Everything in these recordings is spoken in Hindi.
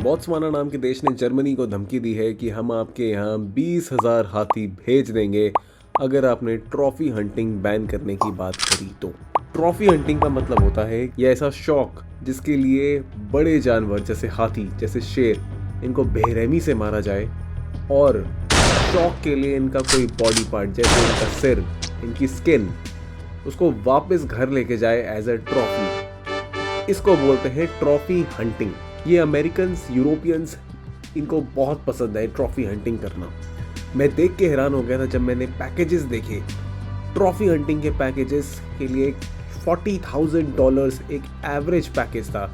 बोत्सवाना नाम के देश ने जर्मनी को धमकी दी है कि हम आपके यहाँ 20,000 हाथी भेज देंगे अगर आपने ट्रॉफी हंटिंग बैन करने की बात करी तो। ट्रॉफी हंटिंग का मतलब होता है ये ऐसा शौक जिसके लिए बड़े जानवर जैसे हाथी, जैसे शेर, इनको बेरहमी से मारा जाए और शौक के लिए इनका कोई बॉडी पार्ट जैसे इनका सिर, इनकी स्किन, उसको वापस घर लेके जाए एज अ ट्रॉफी। इसको बोलते हैं ट्रॉफी हंटिंग। ये अमेरिकन्स, यूरोपियंस, इनको बहुत पसंद है ट्रॉफी हंटिंग करना। मैं देख के हैरान हो गया था जब मैंने पैकेजेस देखे। ट्रॉफी हंटिंग के पैकेजेस के लिए $40,000 एक एवरेज पैकेज था,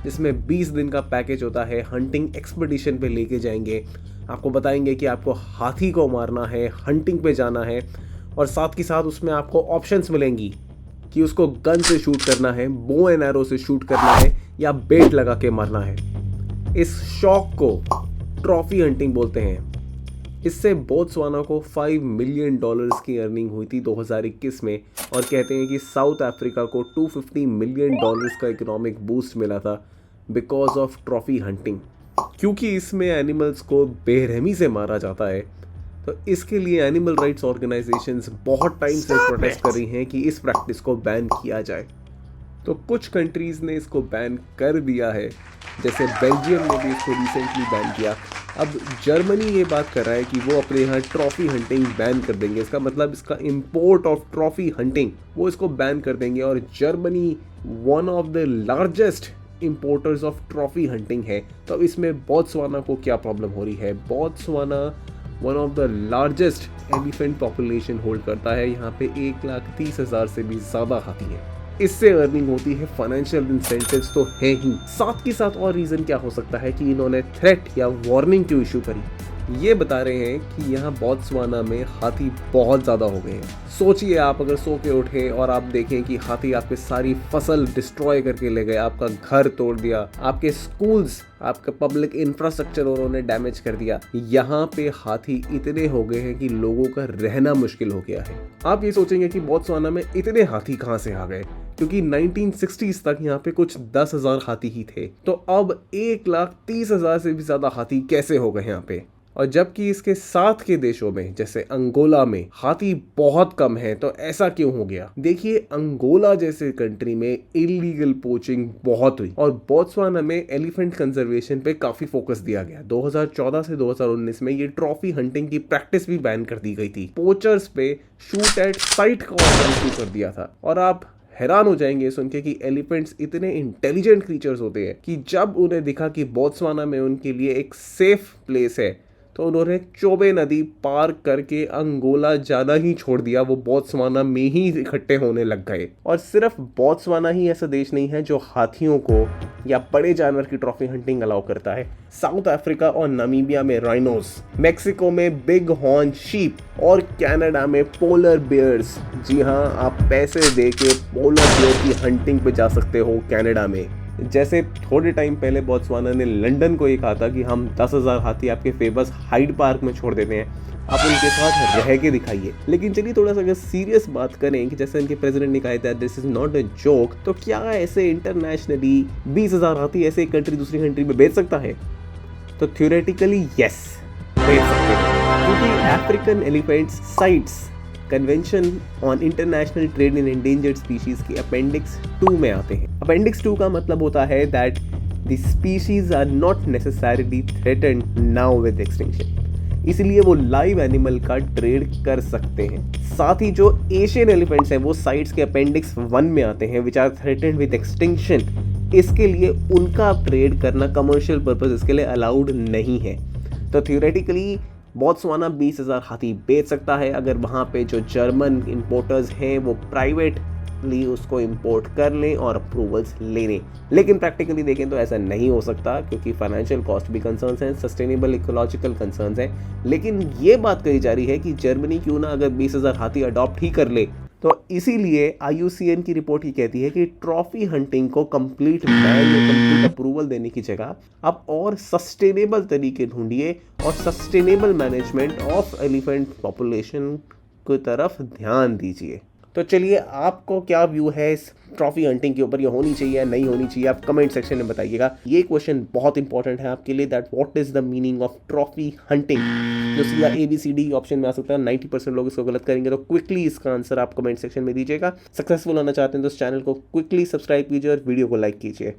जिसमें 20 दिन का पैकेज होता है। हंटिंग एक्सपीडिशन पे लेके जाएंगे, आपको बताएंगे कि आपको हाथी को मारना है, हंटिंग पे जाना है, और साथ ही साथ उसमें आपको ऑप्शंस मिलेंगी कि उसको गन से शूट करना है, बो एंड एरो से शूट करना है, या बेट लगा के मारना है। इस शौक को ट्रॉफी हंटिंग बोलते हैं। इससे बोत्सवाना को $5 मिलियन की अर्निंग हुई थी 2021 में, और कहते हैं कि साउथ अफ्रीका को $250 मिलियन का इकोनॉमिक बूस्ट मिला था बिकॉज ऑफ ट्रॉफी हंटिंग। क्योंकि इसमें एनिमल्स को बेरहमी से मारा जाता है, तो इसके लिए एनिमल राइट्स ऑर्गेनाइजेशंस बहुत टाइम से प्रोटेस्ट कर रही हैं कि इस प्रैक्टिस को बैन किया जाए। तो कुछ कंट्रीज़ ने इसको बैन कर दिया है, जैसे बेल्जियम ने भी इसको रिसेंटली बैन किया। अब जर्मनी ये बात कर रहा है कि वो अपने यहाँ ट्रॉफी हंटिंग बैन कर देंगे। इसका मतलब इसका इंपोर्ट ऑफ ट्रॉफी हंटिंग वो इसको बैन कर देंगे। और Germany one of the largest importers of trophy hunting है। तो अब इसमें बोत्सवाना को क्या प्रॉब्लम हो रही है? Botswana one of the largest elephant population hold करता है। यहाँ पे 1,30,000 से भी ज़्यादा हाथी है। इससे अर्निंग होती है, फाइनेंशियल इंसेंटिव्स तो है ही। साथ के साथ और रीज़न क्या हो सकता है कि इन्होंने थ्रेट या वार्निंग क्यों इशू करी? ये बता रहे हैं कि यहाँ बोत्सवाना में हाथी बहुत ज़्यादा हो गए हैं। सोचिए, आप अगर सो के उठे और आप देखें कि हाथी आपकी सारी फसल डिस्ट्रॉय करके ले गए, आपका घर तोड़ दिया, आपके स्कूल्स, आपका पब्लिक इंफ्रास्ट्रक्चर उन्होंने डैमेज कर दिया। यहाँ पे हाथी इतने हो गए हैं कि लोगों का रहना मुश्किल हो गया है। आप ये सोचेंगे कि बोत्सवाना में इतने हाथी कहाँ से आ गए, क्योंकि 1960s तक यहाँ पे कुछ 10,000 हाथी ही थे। तो अब 1,30,000 से भी ज़्यादा हाथी कैसे हो गए यहाँ पे? और जबकि इसके साथ के देशों में जैसे अंगोला में हाथी बहुत कम है, तो ऐसा क्यों हो गया? देखिए, अंगोला जैसे कंट्री में इलीगल पोचिंग बहुत हुई और बोत्सवाना में एलिफेंट कंजर्वेशन पे काफी फोकस दिया गया। 2014 से 2019 में ये ट्रॉफी हंटिंग की प्रैक्टिस भी बैन कर दी गई थी। पोचर्स पे शूट एट साइट का ऑर्डर इशू कर दिया था। और आप हैरान हो जाएंगे सुन के कि एलिफेंट्स इतने इंटेलिजेंट क्रीचर्स होते हैं कि जब उन्हें दिखा कि बोत्सवाना में उनके लिए एक सेफ प्लेस है, तो उन्होंने चोबे नदी पार करके अंगोला जाना ही छोड़ दिया। वो बोत्सवाना में ही इकट्ठे होने लग गए। और सिर्फ बोत्सवाना ही ऐसा देश नहीं है जो हाथियों को या बड़े जानवर की ट्रॉफी हंटिंग अलाउ करता है। साउथ अफ्रीका और नामीबिया में राइनोस, मेक्सिको में बिग हॉर्न शीप और कनाडा में पोलर बियर्स। जी हाँ, आप पैसे दे के पोलर बियर की हंटिंग पे जा सकते हो कनाडा में। जैसे थोड़े टाइम पहले बोत्सवाना ने लंदन को ये कहा था कि हम 10,000 हाथी आपके फेमस हाइड पार्क में छोड़ देते हैं, आप उनके साथ रह के दिखाइए। लेकिन चलिए थोड़ा सा अगर सीरियस बात करें कि जैसे उनके प्रेसिडेंट ने कहा था this is not a joke, तो क्या ऐसे इंटरनेशनली 20,000 हाथी ऐसे एक कंट्री दूसरी कंट्री में बेच सकता है? तो थ्योरेटिकली यस, बेच सकते हैं, क्योंकि African elephants sites convention on international trade in endangered species की अपेंडिक्स 2 में आते हैं। अपेंडिक्स 2 का मतलब होता है that the species are not necessarily threatened now with extinction. इसलिए वो लाइव एनिमल का ट्रेड कर सकते हैं। साथ ही जो एशियन एलिफेंट्स हैं वो साइट्स के अपेंडिक्स 1 में आते हैं, which are threatened with extinction. इसके लिए उनका ट्रेड करना कमर्शियल पर्पज इसके लिए अलाउड नहीं है। तो थ्योरेटिकली बोत्सवाना 20,000 हाथी बेच सकता है अगर वहाँ पे जो जर्मन इंपोर्टर्स हैं वो प्राइवेटली उसको इंपोर्ट कर लें और अप्रूवल्स ले लें। लेकिन प्रैक्टिकली देखें तो ऐसा नहीं हो सकता, क्योंकि फाइनेंशियल कॉस्ट भी कंसर्न्स हैं, सस्टेनेबल इकोलॉजिकल कंसर्न्स हैं। लेकिन ये बात कही जा रही है कि जर्मनी क्यों ना अगर 20,000 हाथी अडॉप्ट ही कर ले। तो इसीलिए IUCN की रिपोर्ट ही कहती है कि ट्रॉफी हंटिंग को कंप्लीट बैन या कंप्लीट अप्रूवल देने की जगह अब और सस्टेनेबल तरीके ढूंढिए और sustainable management of elephant population की तरफ ध्यान दीजिए। तो चलिए, आपको क्या व्यू है इस ट्रॉफी हंटिंग के ऊपर, ये होनी चाहिए या नहीं होनी चाहिए, आप कमेंट सेक्शन में बताइएगा। ये क्वेश्चन बहुत इंपॉर्टेंट है आपके लिए, that what is the meaning of trophy hunting, जो सीधा ABCD ऑप्शन में आ सकता है। 90% लोग इसको गलत करेंगे, तो क्विकली इसका आंसर आप कमेंट सेक्शन में दीजिएगा। सक्सेसफुल होना चाहते हैं तो इस चैनल को क्विकली सब्सक्राइब कीजिए और वीडियो को लाइक कीजिए।